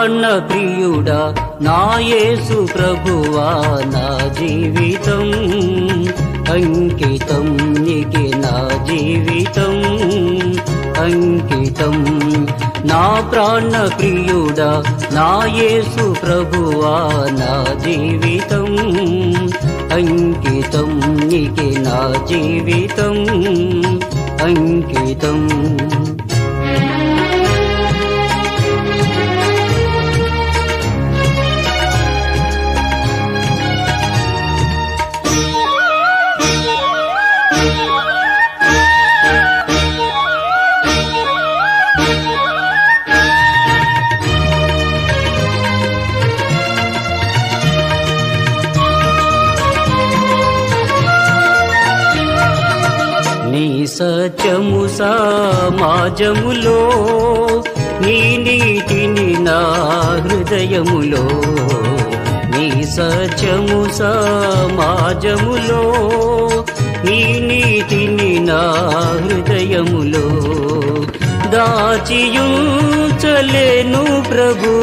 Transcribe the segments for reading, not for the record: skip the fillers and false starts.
ప్రాణ ప్రియుడా నా యేసు ప్రభువా నా జీవితం అంకితం నీకే నా జీవితం అంకితం నా ప్రాణ ప్రియుడా నా యేసు ప్రభువా నా జీవితం అంకితం నీకే నా జీవితం అంకితం నీ సత్యము సమాజములో నీ నీతిని నా హృదయములో నీ సత్యము సమాజములో నీ నీతిని నా హృదయములో దాచియుంచలేను ప్రభు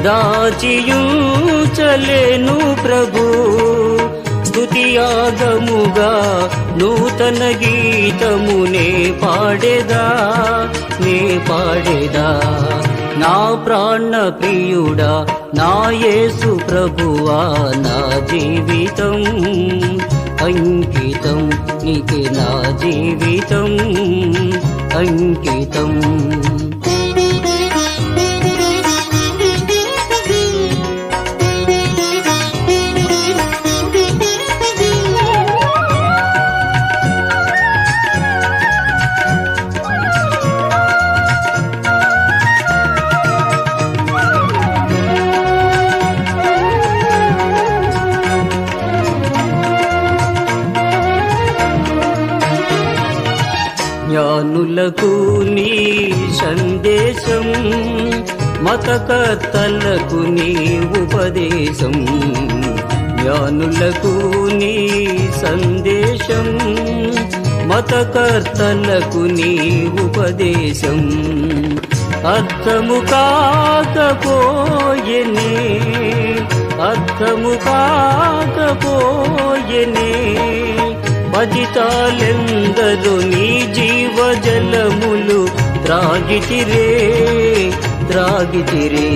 దాచియుంచలేను ప్రభు స్తుతియాగముగా నూతన గీతమునే పాడేదా నే పాడేదా నా ప్రాణ ప్రియుడా నా యేసు ప్రభువా నా జీవితం అంకితం నీకే నా జీవితం అంకితం జ్ఞానులకు నీ సందేశం మతకర్తలకు నీ ఉపదేశం జ్ఞానులకు నీ సందేశం మతకర్తలకు నీ ఉపదేశం అర్థము కాకపోయెనే అర్థము కాకపోయెనే పతితాలెందరూ నీ జీవజలములు త్రాగితిరే త్రాగితిరే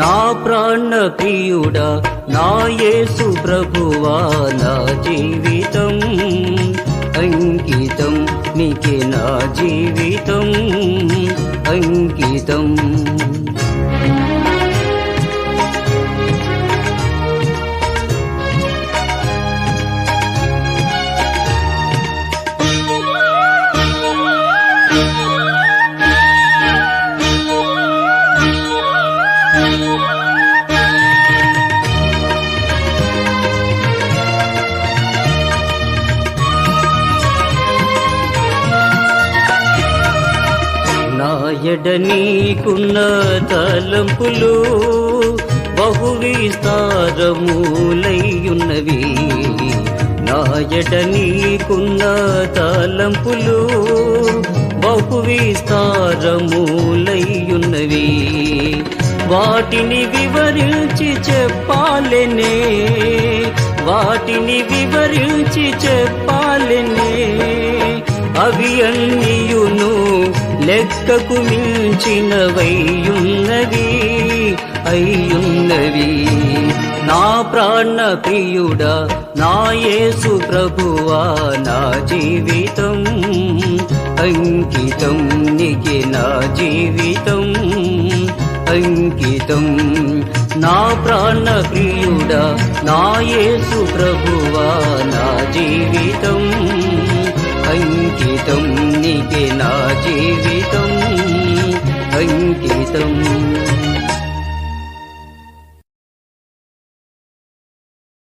నా ప్రాణ ప్రియుడా నా యేసు ప్రభువా నా జీవితం అంకితం నీకే నా జీవితం అంకితం ఎడ నీకున్న తలంపులు బహు విస్తారములయ్యున్నవి నా ఎడ నీకున్న తలంపులు బహు విస్తారములయ్యున్నవి వాటిని వివరించి చెప్పాలెనే వాటిని వివరించి చెప్పాలెనే అవి అన్నియును లెక్కకు మించినవయ్యున్నవి అయ్యున్నవి నా ప్రాణ ప్రియుడా నా యేసు ప్రభువా నా జీవితం అంకితం నీకే నా జీవితం అంకితం నా ప్రాణ ప్రియుడా నా యేసు ప్రభువా నా జీవితం అంకితం నీకే నా జీవితం అంకితం